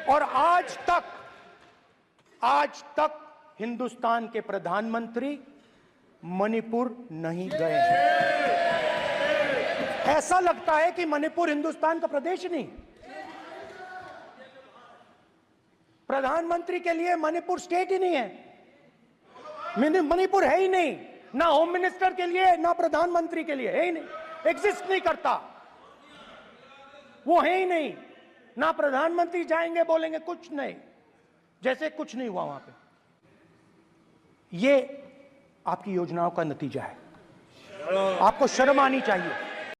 और आज तक हिंदुस्तान के प्रधानमंत्री मणिपुर नहीं गए हैं। ऐसा लगता है कि मणिपुर हिंदुस्तान का प्रदेश नहीं। प्रधानमंत्री के लिए मणिपुर स्टेट ही नहीं है। मणिपुर है ही नहीं, ना होम मिनिस्टर के लिए ना प्रधानमंत्री के लिए, है ही नहीं, एग्जिस्ट नहीं करता, वो है ही नहीं। ना प्रधानमंत्री जाएंगे बोलेंगे कुछ नहीं, जैसे कुछ नहीं हुआ वहां पे। ये आपकी योजनाओं का नतीजा है। आपको शर्म आनी चाहिए।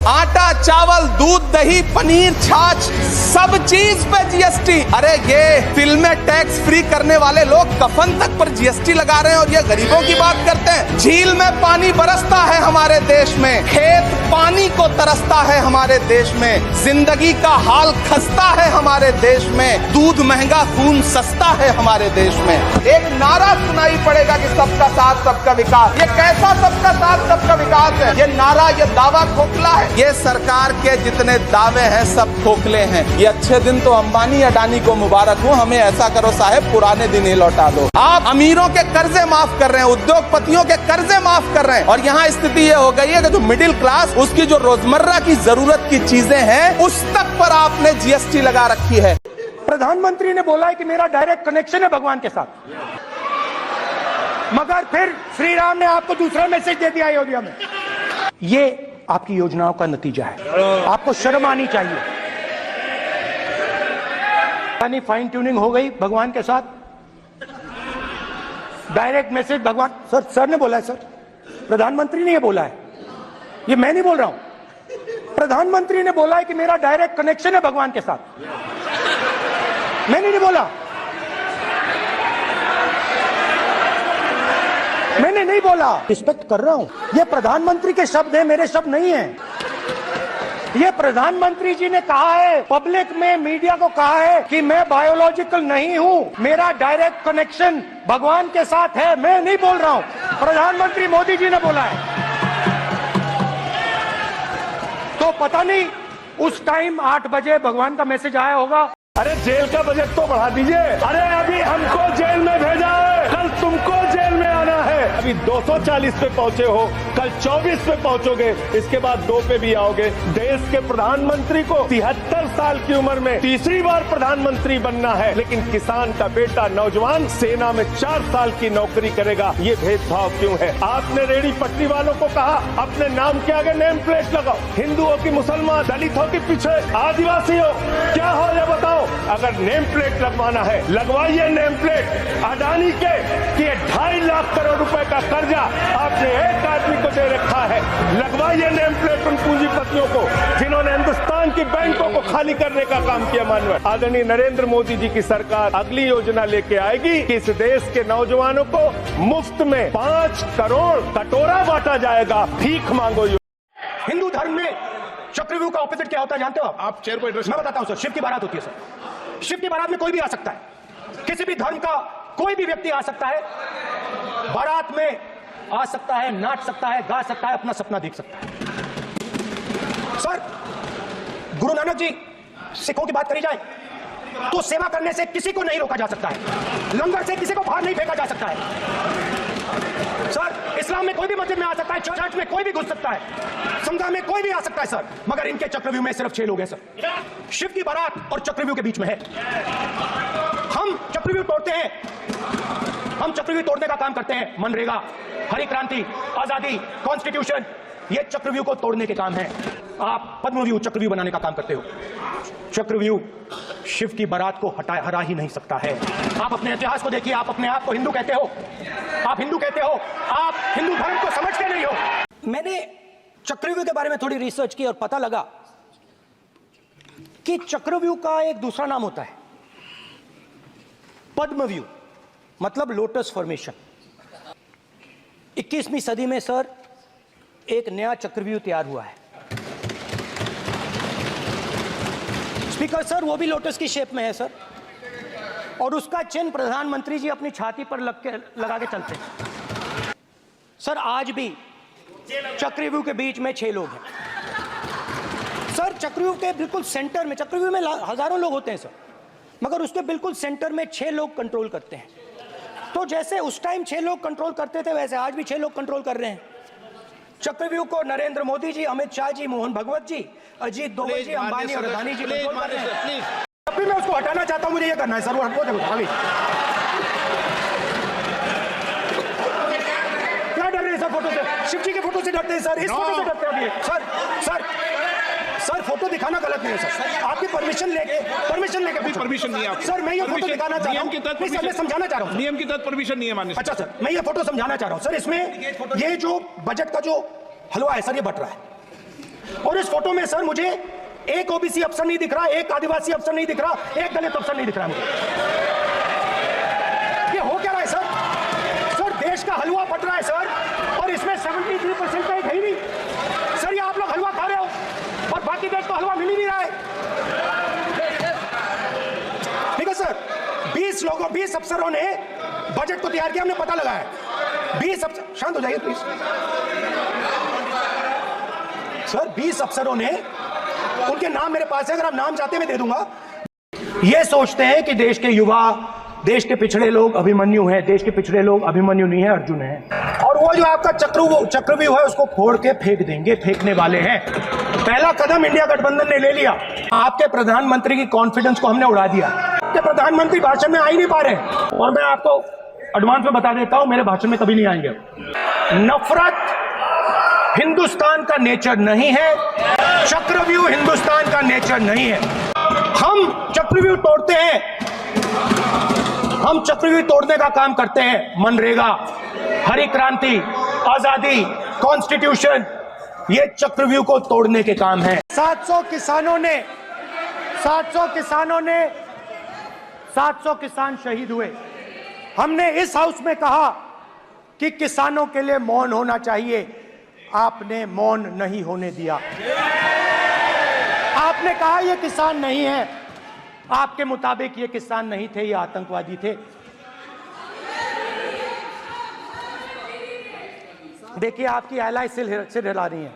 आटा, चावल, दूध, दही, पनीर, छाछ, सब चीज पे जीएसटी। अरे ये फिल्में टैक्स फ्री करने वाले लोग कफन तक पर जीएसटी लगा रहे हैं और ये गरीबों की बात करते हैं। झील में पानी बरसता है हमारे देश में, खेत पानी को तरसता है हमारे देश में, जिंदगी का हाल खस्ता है हमारे देश में, दूध महंगा खून सस्ता है हमारे देश में। एक नारा सुनाई पड़ेगा कि सबका साथ सबका विकास। ये कैसा सबका साथ सबका विकास है? ये नारा, ये दावा खोखला है। ये सरकार के जितने दावे हैं सब खोखले हैं। ये अच्छे दिन तो अंबानी अडानी को मुबारक हो, हमें ऐसा करो साहब पुराने दिन ही लौटा दो। आप अमीरों के कर्जे माफ कर रहे हैं, उद्योगपतियों के कर्जे माफ कर रहे हैं, और यहाँ स्थिति ये हो गई है कि जो मिडिल क्लास, उसकी जो रोजमर्रा की जरूरत की चीजें हैं उस तक पर आपने जीएसटी लगा रखी है। प्रधानमंत्री ने बोला है कि मेरा डायरेक्ट कनेक्शन है भगवान के साथ, मगर फिर श्री राम ने आपको दूसरा मैसेज दे दिया अयोध्या में। ये आपकी योजनाओं का नतीजा है। आपको शर्म आनी चाहिए। यानी फाइन ट्यूनिंग हो गई भगवान के साथ, डायरेक्ट मैसेज भगवान। सर ने बोला है, सर प्रधानमंत्री ने ये बोला है, ये मैं नहीं बोल रहा हूं। प्रधानमंत्री ने बोला है कि मेरा डायरेक्ट कनेक्शन है भगवान के साथ, मैंने नहीं बोला, मैंने नहीं बोला। रिस्पेक्ट कर रहा हूं, ये प्रधानमंत्री के शब्द हैं, मेरे शब्द नहीं हैं। ये प्रधानमंत्री जी ने कहा है, पब्लिक में, मीडिया को कहा है कि मैं बायोलॉजिकल नहीं हूं, मेरा डायरेक्ट कनेक्शन भगवान के साथ है। मैं नहीं बोल रहा हूं, प्रधानमंत्री मोदी जी ने बोला है। तो पता नहीं उस टाइम 8 बजे भगवान का मैसेज आया होगा। अरे जेल का बजट तो बढ़ा दीजिए। अरे अभी हमको जेल में भेजा है, कल तुमको जेल में आना है। अभी 240 पे पहुंचे हो, कल 24 पे पहुंचोगे, इसके बाद 2 पे भी आओगे। देश के प्रधानमंत्री को 73 साल की उम्र में तीसरी बार प्रधानमंत्री बनना है, लेकिन किसान का बेटा नौजवान सेना में 4 साल की नौकरी करेगा। ये भेदभाव क्यों है? आपने रेहड़ी पट्टी वालों को कहा अपने नाम के आगे नेम प्लेट लगाओ। हिंदुओं की, मुसलमान, दलितों के पीछे आदिवासी हो, क्या हो ये बताओ। अगर नेम प्लेट लगवाना है लगवाइए नेम प्लेट। अडानी के 2.5 लाख करोड़ रुपए का कर्जा आपने एक आदमी को दे रखा है, लगवाइए नेम प्लेट उन पूंजीपतियों को जिन्होंने हिंदुस्तान की बैंकों को खाली करने का काम किया। मानव आदरणीय नरेंद्र मोदी जी की सरकार अगली योजना लेके आएगी कि इस देश के नौजवानों को मुफ्त में 5 करोड़ कटोरा बांटा जाएगा। भीख मांगो। हिंदू धर्म में चक्रव्यूह का ऑपोजिट क्या होता है जानते हो आप? चेयर को एड्रेस मैं बताता हूं सर। शिव की बारात होती है सर, शिव की बारात में कोई भी आ सकता है, किसी भी धर्म का कोई भी व्यक्ति आ सकता है, बारात में आ सकता है, नाच सकता है, गा सकता है, अपना सपना देख सकता है। सर गुरु नानक जी, सिखों की बात करी जाए तो सेवा करने से किसी को नहीं रोका जा सकता है, लंगर से किसी को बाहर नहीं फेंका जा सकता है। सर इस्लाम में कोई भी मस्जिद में आ सकता है, चर्च में कोई भी घुस सकता है, समुदाय में कोई भी आ सकता है सर, मगर इनके चक्रव्यूह में सिर्फ 6 लोग हैं सर। शिव की बारात और चक्रव्यूह के बीच में है। हम चक्रव्यूह तोड़ते हैं, हम चक्रव्यूह तोड़ने का काम करते हैं। मनरेगा, हरी क्रांति, आजादी, कॉन्स्टिट्यूशन, ये चक्रव्यूह को तोड़ने के काम है। आप पद्मव्यूह चक्रव्यूह बनाने का काम करते हो। चक्रव्यूह शिव की बारात को हरा ही नहीं सकता है। आप अपने इतिहास को देखिए, आप अपने आप को हिंदू कहते हो, आप हिंदू कहते हो, आप हिंदू धर्म को समझते नहीं हो। मैंने चक्रव्यूह के बारे में थोड़ी रिसर्च की और पता लगा कि चक्रव्यूह का एक दूसरा नाम होता है पद्मव्यूह, मतलब लोटस फॉर्मेशन। 21वीं सदी में सर एक नया चक्रव्यूह तैयार हुआ है। स्पीकर सर वो भी लोटस की शेप में है सर, और उसका चिन्ह प्रधानमंत्री जी अपनी छाती पर लगा के चलते हैं। सर आज भी चक्रव्यूह के बीच में 6 लोग हैं सर। चक्रव्यूह के बिल्कुल सेंटर में, चक्रव्यूह में हजारों लोग होते हैं सर, मगर उसके बिल्कुल सेंटर में 6 लोग कंट्रोल करते हैं। तो जैसे उस टाइम 6 लोग कंट्रोल करते थे, वैसे आज भी 6 लोग कंट्रोल कर रहे हैं। चक्रव्यूह को नरेंद्र मोदी जी, अमित शाह जी, मोहन भगवत जी, अजीत दोवल जी, अंबानी और अदानी जी कंट्रोल कर रहे हैं। अभी मैं उसको हटाना चाहता हूं, मुझे ये करना है सर, वो हटो देखो अभी। क्या डर रहे हैं सर फोटो से? शिव जी के फोटो से डरते हैं सर, इस फोटो से डरते हैं अभी। सर फोटो दिखाना गलत नहीं है सर, आपकी परमिशन लेके परमिशन नहीं है आपकी। सर मैं ये फोटो दिखाना चाह रहा हूं, मैं समझाना चाह रहा हूं। नियम के तहत परमिशन नहीं है माननीय। अच्छा सर, मैं ये फोटो समझाना चाह रहा हूं सर। इसमें ये जो बजट का जो हलवा है सर, ये बट रहा है, और इस फोटो में सर मुझे एक ओबीसी अफसर नहीं दिख रहा, एक आदिवासी अफसर नहीं दिख रहा, एक दलित अफसर नहीं दिख रहा मुझे। ये हो क्या रहा है सर? सर देश का हलवा बट रहा है सर, और इसमें 73% का है ही नहीं सर। ये आप लोग हलवा खा रहे हो और बाकी देश को हलवा मिल ही नहीं रहा है। ठीक है सर, 20 अफसरों ने बजट को तैयार किया, हमने पता लगाया। 20 अफसर, शांत हो जाइए प्लीज सर। 20 अफसरों ने, उनके नाम मेरे पास है, अगर आप नाम चाहते मैं दे दूंगा। ये सोचते हैं कि देश के युवा, देश के पिछड़े लोग अभिमन्यु हैं, देश के पिछड़े लोग अभिमन्यु नहीं है, अर्जुन है। और वो जो आपका चक्रव्यूह है उसको फोड़ के फेंक देंगे, फेंकने वाले हैं। पहला कदम इंडिया गठबंधन ने ले लिया। आपके प्रधानमंत्री की कॉन्फिडेंस को हमने उड़ा दिया। आपके प्रधानमंत्री भाषण में आ ही नहीं पा रहे, और मैं आपको एडवांस में बता देता हूं, मेरे भाषण में कभी नहीं आएंगे। नफरत हिंदुस्तान का नेचर नहीं है, चक्रव्यूह हिंदुस्तान का नेचर नहीं है। हम चक्रव्यूह तोड़ते हैं, हम चक्रव्यूह तोड़ने का काम करते हैं। मनरेगा, हरी क्रांति, आजादी, कॉन्स्टिट्यूशन, ये चक्रव्यूह को तोड़ने के काम है। 700 किसान शहीद हुए। हमने इस हाउस में कहा कि किसानों के लिए मौन होना चाहिए, आपने मौन नहीं होने दिया। आपने कहा ये किसान नहीं है, आपके मुताबिक ये किसान नहीं थे, ये आतंकवादी थे। देखिए आपकी एलाई सिर हिला रही है,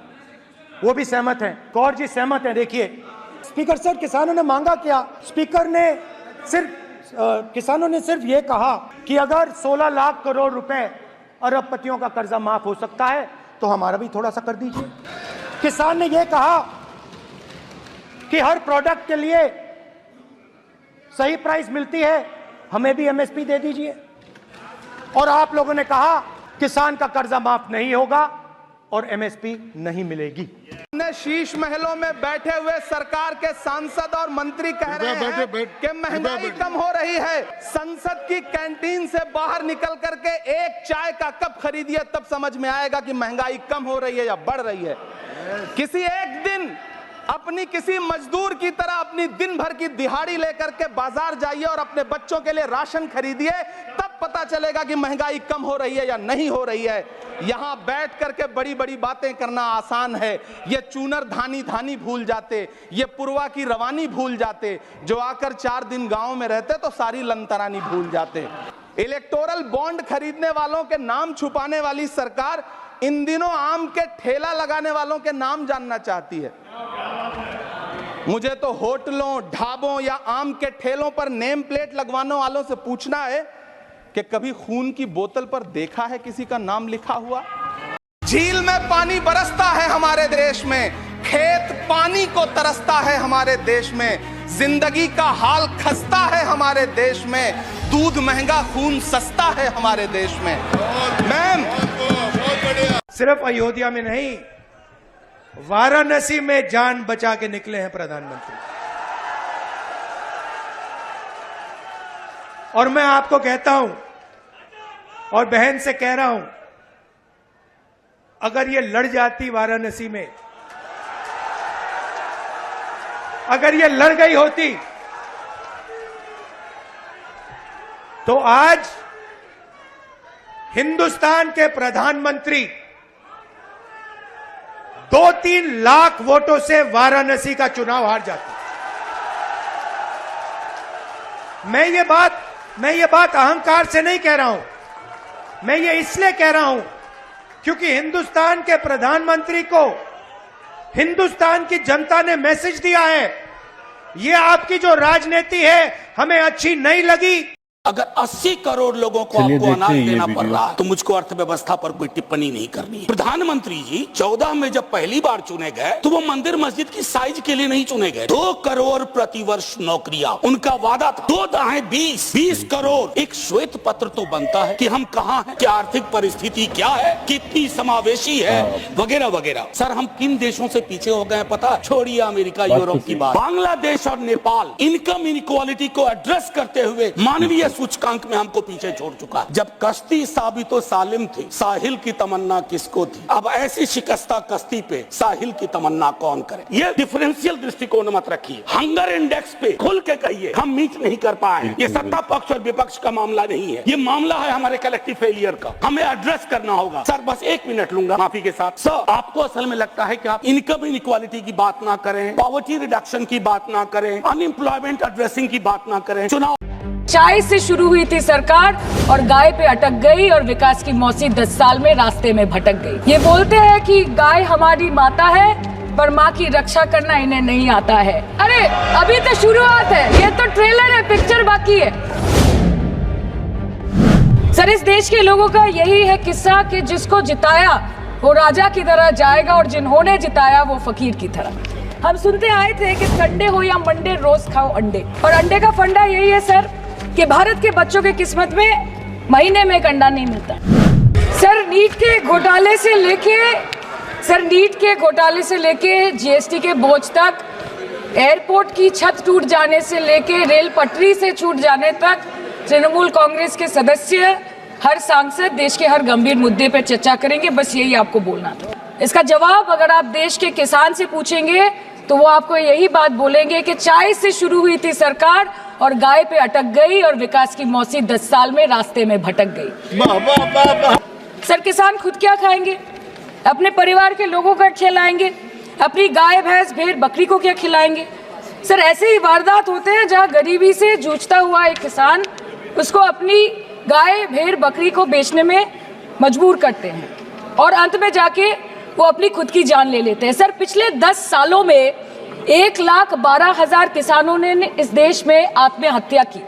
वो भी सहमत हैं, कौर जी सहमत हैं। देखिए स्पीकर सर, किसानों ने मांगा क्या? स्पीकर ने किसानों ने सिर्फ ये कहा कि अगर 16 लाख करोड़ रुपए अरबपतियों का कर्जा माफ हो सकता है तो हमारा भी थोड़ा सा कर दीजिए। किसान ने यह कहा कि हर प्रोडक्ट के लिए सही प्राइस मिलती है, हमें भी एमएसपी दे दीजिए। और आप लोगों ने कहा किसान का कर्जा माफ नहीं होगा और एमएसपी नहीं मिलेगी। शीश महलों में बैठे हुए सरकार के सांसद और मंत्री कह रहे हैं कि महंगाई कम हो रही है। संसद की कैंटीन से बाहर निकल करके एक चाय का कप खरीदिए, तब समझ में आएगा कि महंगाई कम हो रही है या बढ़ रही है। किसी एक दिन अपनी किसी मजदूर की तरह अपनी दिन भर की दिहाड़ी लेकर के बाजार जाइए और अपने बच्चों के लिए राशन खरीदिए, तब पता चलेगा कि महंगाई कम हो रही है या नहीं हो रही है। यहां बैठ करके बड़ी बड़ी बातें करना आसान है। ये चूनर धानी भूल जाते, ये पुरवा की रवानी भूल जाते, जो आकर 4 दिन गांव में रहते तो सारी लंतरानी भूल जाते। इलेक्टोरल बॉन्ड खरीदने वालों के नाम छुपाने वाली सरकार इन दिनों आम के ठेला लगाने वालों के नाम जानना चाहती है। मुझे तो होटलों, ढाबों या आम के ठेलों पर नेम प्लेट लगवाने वालों से पूछना है कि कभी खून की बोतल पर देखा है किसी का नाम लिखा हुआ? झील में पानी बरसता है हमारे देश में, खेत पानी को तरसता है हमारे देश में, जिंदगी का हाल खस्ता है हमारे देश में, दूध महंगा खून सस्ता है हमारे देश में। मैम, सिर्फ अयोध्या में नहीं, वाराणसी में जान बचा के निकले हैं प्रधानमंत्री। और मैं आपको कहता हूं और बहन से कह रहा हूं, अगर ये लड़ जाती वाराणसी में, अगर ये लड़ गई होती तो आज हिंदुस्तान के प्रधानमंत्री 2-3 लाख वोटों से वाराणसी का चुनाव हार जाते। मैं ये बात अहंकार से नहीं कह रहा हूं, मैं ये इसलिए कह रहा हूं क्योंकि हिंदुस्तान के प्रधानमंत्री को हिंदुस्तान की जनता ने मैसेज दिया है ये आपकी जो राजनीति है हमें अच्छी नहीं लगी। अगर 80 करोड़ लोगों को आपको अनाज देना पड़ रहा है तो मुझको अर्थव्यवस्था पर कोई टिप्पणी नहीं करनी है। प्रधानमंत्री जी 14 में जब पहली बार चुने गए तो वो मंदिर मस्जिद की साइज के लिए नहीं चुने गए। 2 करोड़ प्रतिवर्ष नौकरियां उनका वादा था। 2 दाएं 20 करोड़। एक श्वेत पत्र तो बनता है कि हम कहाँ हैं, क्या आर्थिक परिस्थिति क्या है, कितनी समावेशी है, वगैरह वगैरह। सर हम किन देशों से पीछे हो गए पता? छोड़िए अमेरिका यूरोप की बात, बांग्लादेश और नेपाल इनकम इनइक्वालिटी को एड्रेस करते हुए मानवीय सूचकांक में हमको पीछे छोड़ चुका है। जब कश्ती साबित सालिम थी, साहिल की तमन्ना किसको थी? अब ऐसी शिकस्ता कश्ती पे साहिल की तमन्ना कौन करे? ये डिफरेंशियल दृष्टिकोण मत रखिए। हंगर इंडेक्स पे खुल के कहिए हम मीट नहीं कर पाए। ये सत्ता पक्ष और विपक्ष का मामला नहीं है, ये मामला है हमारे कलेक्टिव फेलियर का। हमें एड्रेस करना होगा। सर बस 1 मिनट लूंगा माफी के साथ। सर आपको असल में लगता है कि आप इनकम इनइक्वालिटी की बात ना करें, पॉवर्टी रिडक्शन की बात ना करें, अनएम्प्लॉयमेंट एड्रेसिंग की बात ना करें। चुनाव चाय से शुरू हुई थी सरकार और गाय पे अटक गई और विकास की मौसी 10 साल में रास्ते में भटक गई। ये बोलते हैं कि गाय हमारी माता है पर माँ की रक्षा करना इन्हें नहीं आता है। अरे अभी तो शुरुआत है, ये तो ट्रेलर है, पिक्चर बाकी है। सर इस देश के लोगों का यही है किस्सा कि जिसको जिताया वो राजा की तरह जाएगा और जिन्होंने जिताया वो फकीर की तरह। हम सुनते आए थे कि संडे हो या मंडे रोज खाओ अंडे, और अंडे का फंडा यही है सर कि भारत के बच्चों की किस्मत में महीने में एक अंडा नहीं मिलता। सर नीट के घोटाले से लेके जीएसटी के बोझ तक, एयरपोर्ट की छत टूट जाने से लेके रेल पटरी से छूट जाने तक तृणमूल कांग्रेस के सदस्य, हर सांसद देश के हर गंभीर मुद्दे पर चर्चा करेंगे। बस यही आपको बोलना था। इसका जवाब अगर आप देश के किसान से पूछेंगे तो वो आपको यही बात बोलेंगे कि चाय से शुरू हुई थी सरकार और गाय पे अटक गई और विकास की मौसी 10 साल में रास्ते में भटक गई। सर किसान खुद क्या खाएंगे? अपने परिवार के लोगों का खिलाएंगे? अपनी गाय भैंस भेड़ बकरी को क्या खिलाएंगे? सर ऐसे ही वारदात होते हैं जहां गरीबी से जूझता हुआ एक किसान उसको अपनी गाय भेड़ बकरी को बेचने में मजबूर करते हैं और अंत में जाके वो अपनी खुद की जान ले लेते हैं। सर पिछले 10 सालों में 1,12,000 किसानों ने इस देश में आत्महत्या की।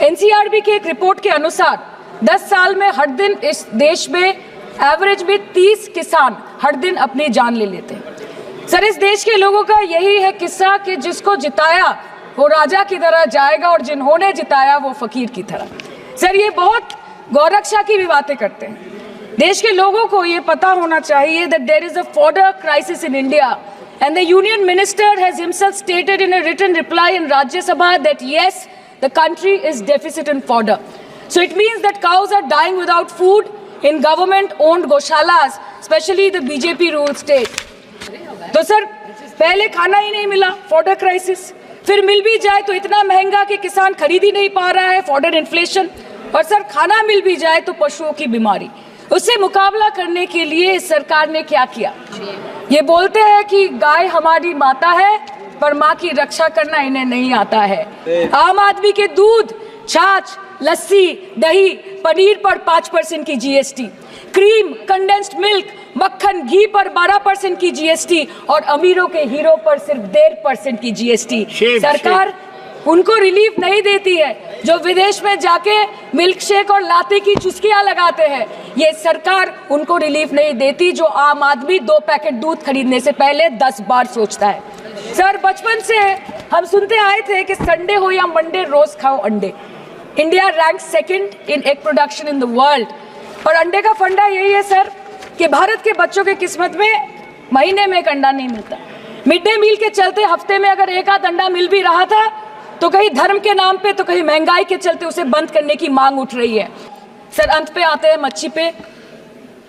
एनसीआरबी की एक रिपोर्ट के अनुसार 10 साल में हर दिन इस देश में एवरेज में 30 किसान हर दिन अपनी जान ले लेते हैं। सर इस देश के लोगों का यही है किस्सा कि जिसको जिताया वो राजा की तरह जाएगा और जिन्होंने जिताया वो फकीर की तरह। सर ये बहुत गौरक्षा की भी बातें करते हैं। देश के लोगों को ये पता होना चाहिए that there is a fodder crisis in India and the union minister has himself stated in a written reply in Rajya Sabha that yes, the country is deficit in fodder. So it means that cows are dying without food in government owned goshalas, especially the BJP ruled state. तो sir पहले खाना ही नहीं मिला, fodder crisis, फिर मिल भी जाए तो इतना महंगा कि किसान खरीद ही नहीं पा रहा है, फॉडर इन्फ्लेशन, और सर खाना मिल भी जाए तो पशुओं की बीमारी। उससे मुकाबला करने के लिए इस सरकार ने क्या किया? ये बोलते हैं कि गाय हमारी माता है पर माँ की रक्षा करना इन्हें नहीं आता है। आम आदमी के दूध, छाछ, लस्सी, दही, पनीर पर 5% की जीएसटी, क्रीम, कंडेंस्ड मिल्क, मक्खन, घी पर 12% की जीएसटी और अमीरों के हीरो पर सिर्फ 1.5% की जीएसटी। सरकार उनको रिलीफ नहीं देती है जो विदेश में जाके मिल्क शेक और लाते की चुस्कियां लगाते हैं। ये सरकार उनको रिलीफ नहीं देती जो आम आदमी 2 पैकेट दूध खरीदने से पहले 10 बार सोचता है। सर बचपन से हम सुनते आए थे कि संडे हो या मंडे रोज खाओ अंडे। India rank 2nd in egg production in the world, और अंडे का फंडा यही है सर कि भारत के बच्चों की किस्मत में महीने में एक अंडा नहीं मिलता। मिड डे मील के चलते हफ्ते में अगर एक आध अंडा मिल भी रहा था तो कहीं धर्म के नाम पे तो कहीं महंगाई के चलते उसे बंद करने की मांग उठ रही है। सर अंत पे आते हैं मच्छी पे।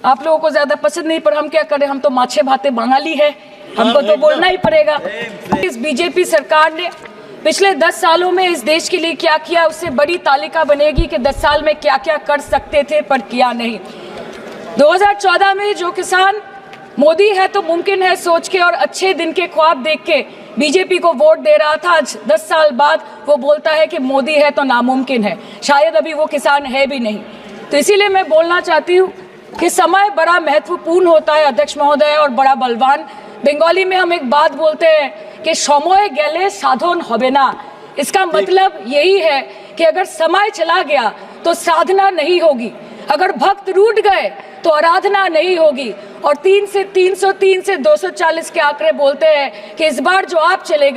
आप लोगों को ज्यादा पसंद नहीं पर हम क्या करें, हम तो माछे भाते बंगाली है, हमको तो बोलना ही पड़ेगा। इस बीजेपी सरकार ने पिछले 10 सालों में इस देश के लिए क्या किया, उससे बड़ी तालिका बनेगी कि 10 साल में क्या क्या कर सकते थे पर किया नहीं। 2014 में जो किसान मोदी है तो मुमकिन है सोच के और अच्छे दिन के ख्वाब देख के बीजेपी को वोट दे रहा था, आज 10 साल बाद वो बोलता है कि मोदी है तो नामुमकिन है। शायद अभी वो किसान है भी नहीं। तो इसीलिए मैं बोलना चाहती हूँ कि समय बड़ा महत्वपूर्ण होता है अध्यक्ष महोदय और बड़ा बलवान। बंगाली में हम एक बात बोलते हैं कि समय गेले साधन होबे ना। इसका मतलब यही है कि अगर समय चला गया तो साधना नहीं होगी, अगर भक्त रूठ गए तो आराधना नहीं होगी। और 3 से 303 से 240 के आंकड़े बोलते हैं कि इस बार जो आप चले गए